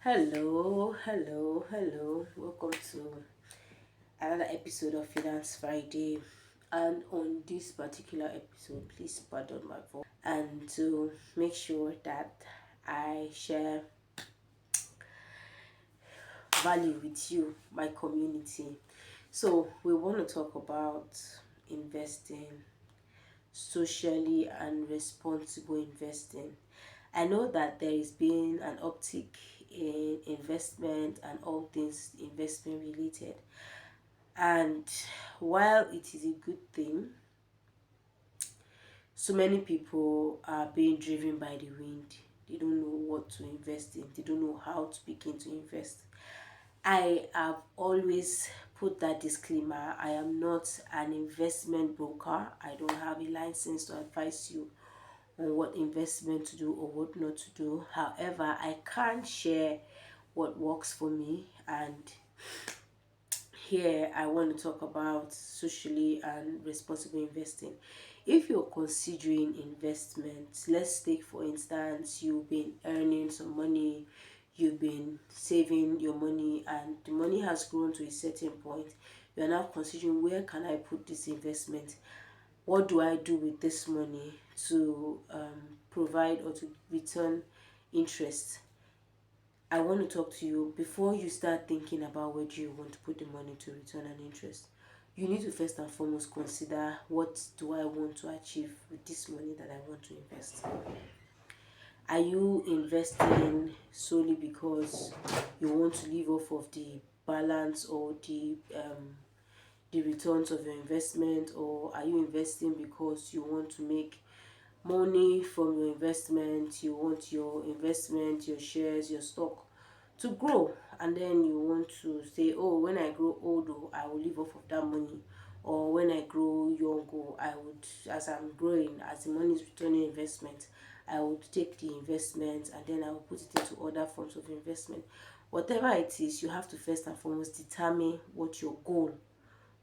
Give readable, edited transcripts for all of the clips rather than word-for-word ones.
Hello. Welcome to another episode of Finance Friday. And on this particular episode, please pardon my voice. And to make sure that I share value with you, my community. So, we want to talk about investing, socially and responsible investing. I know that there is been an uptick in investment and all things investment related. And while it is a good thing, so many people are being driven by the wind. They don't know what to invest in, they don't know how to begin to invest. I have always put that disclaimer: I am not an investment broker. I don't have a license to advise you on what investment to do or what not to do. However, I can share what works for me, and here I want to talk about socially and responsible investing. If you're considering investment, let's take for instance you've been earning some money, you've been saving your money, and the money has grown to a certain point. You are now considering, where can I put this investment? What do I do with this money to provide or to return interest? I want to talk to you before you start thinking about where do you want to put the money to return an interest. You need to first and foremost consider, what do I want to achieve with this money that I want to invest? Are you investing solely because you want to live off of the balance or the returns of your investment, or are you investing because you want to make money from your investment? You want your investment, your shares, your stock to grow, and then you want to say, oh, when I grow old, oh, I will live off of that money, or when I grow young, oh, I would, as I'm growing, as the money is returning investment, I would take the investment and then I will put it into other forms of investment. Whatever it is, you have to first and foremost determine what your goal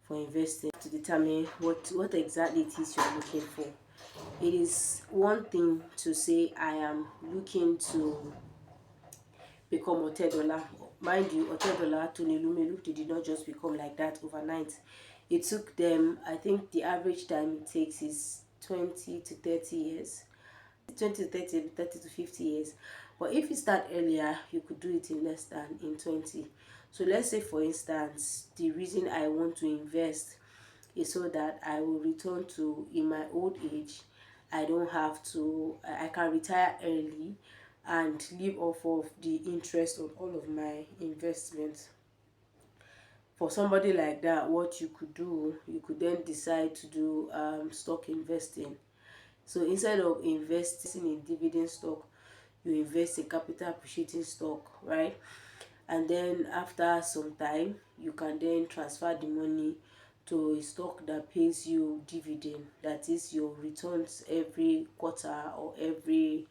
for investing, to determine what exactly it is you're looking for. It is one thing to say, I am looking to become Otedola. Mind you, Otedola, Tony Lumelu, they did not just become like that overnight. It took them, I think the average time it takes is 20 to 30 years. 20 to 30, 30 to 50 years. But if you start earlier, you could do it in less than in 20. So let's say, for instance, the reason I want to invest is so that I will return to, in my old age, I don't have to, I can retire early and live off of the interest on all of my investments. For somebody like that, what you could do, you could then decide to do stock investing. So instead of investing in dividend stock, you invest in capital appreciating stock, right? And then after some time, you can then transfer the money to a stock that pays you dividend, that is your returns every quarter or every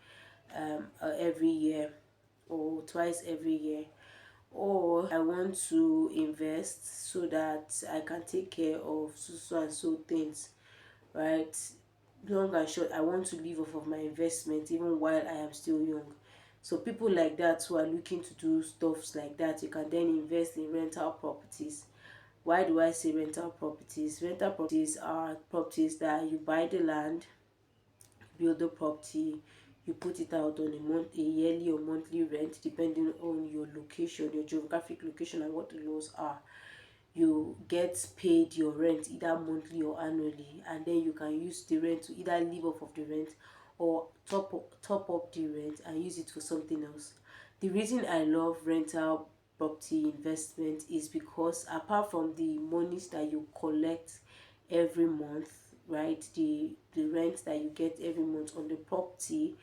year, or twice every year. Or I want to invest so that I can take care of so and so things, right? Long and short, I want to live off of my investment even while I am still young. So people like that who are looking to do stuffs like that, you can then invest in rental properties. Why do I say rental properties? Rental properties are properties that you buy the land, build the property, you put it out on a yearly or monthly rent, depending on your location, your geographic location, and what the laws are. You get paid your rent either monthly or annually, and then you can use the rent to either live off of the rent or top up the rent and use it for something else. The reason I love rental property investment is because, apart from the monies that you collect every month, right, the rent that you get every month on the property,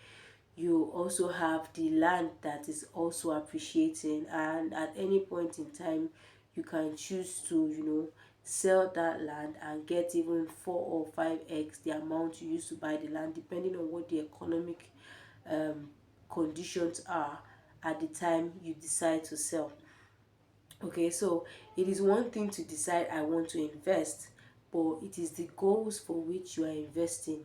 you also have the land that is also appreciating, and at any point in time you can choose to, sell that land and get even 4 or 5x the amount you used to buy the land, depending on what the economic conditions are at the time you decide to sell. Okay, so it is one thing to decide, I want to invest, but it is the goals for which you are investing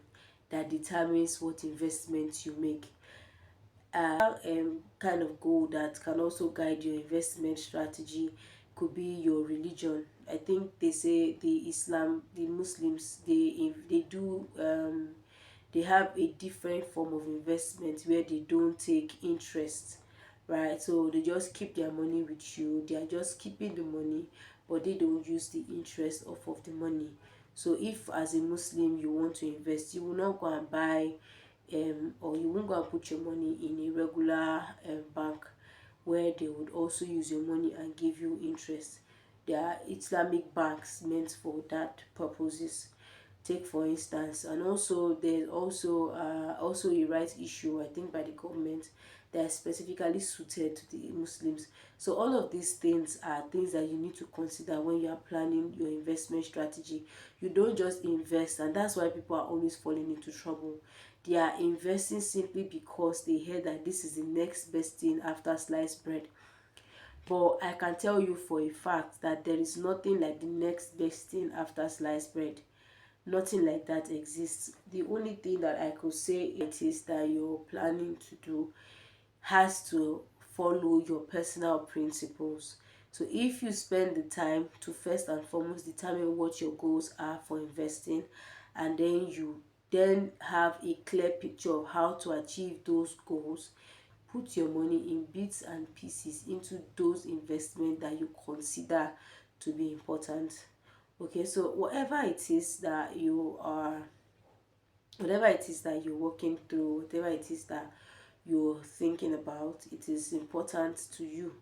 that determines what investments you make. Kind of goal that can also guide your investment strategy could be your religion. I think they say the Muslims, they do they have a different form of investment where they don't take interest, right? So they just keep their money with you. They are just keeping the money, but they don't use the interest off of the money. So if as a Muslim you want to invest, you will not go and buy or you won't go and put your money in a regular bank where they would also use your money and give you interest. There are Islamic banks meant for that purposes. Take for instance, and also there's also a rights issue, I think, by the government that is specifically suited to the Muslims. So all of these things are things that you need to consider when you are planning your investment strategy. You don't just invest, and that's why people are always falling into trouble. They are investing simply because they hear that this is the next best thing after sliced bread. But I can tell you for a fact that there is nothing like the next best thing after sliced bread. Nothing like that exists. The only thing that I could say it is that you're planning to do has to follow your personal principles. So if you spend the time to first and foremost determine what your goals are for investing, and then you then have a clear picture of how to achieve those goals, put your money in bits and pieces into those investments that you consider to be important. Okay, so whatever it is that you're working through, whatever it is that you're thinking about, it is important to you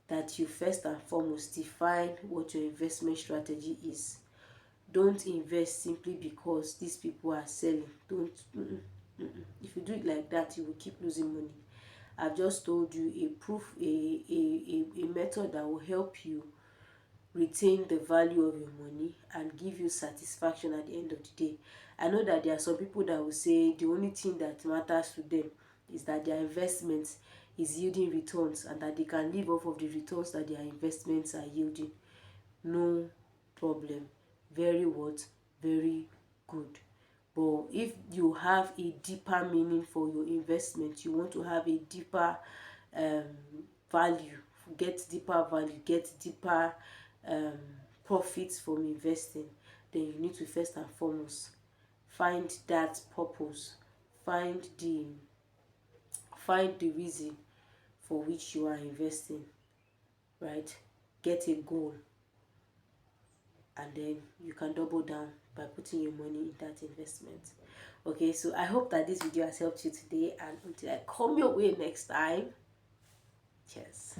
that you first and foremost define what your investment strategy is. Don't invest simply because these people are selling. Don't. If you do it like that, you will keep losing money. I've just told you a method that will help you retain the value of your money and give you satisfaction at the end of the day. I know that there are some people that will say the only thing that matters to them is that their investment is yielding returns and that they can live off of the returns that their investments are yielding. No problem. Very what? Very good. But if you have a deeper meaning for your investment, you want to have a deeper um, value, get deeper um, profits from investing, then you need to first and foremost find that purpose, find the find the reason for which you are investing, right? Get a goal, and then you can double down by putting your money in that investment. Okay, so I hope that this video has helped you today, and until I come your way next time, cheers.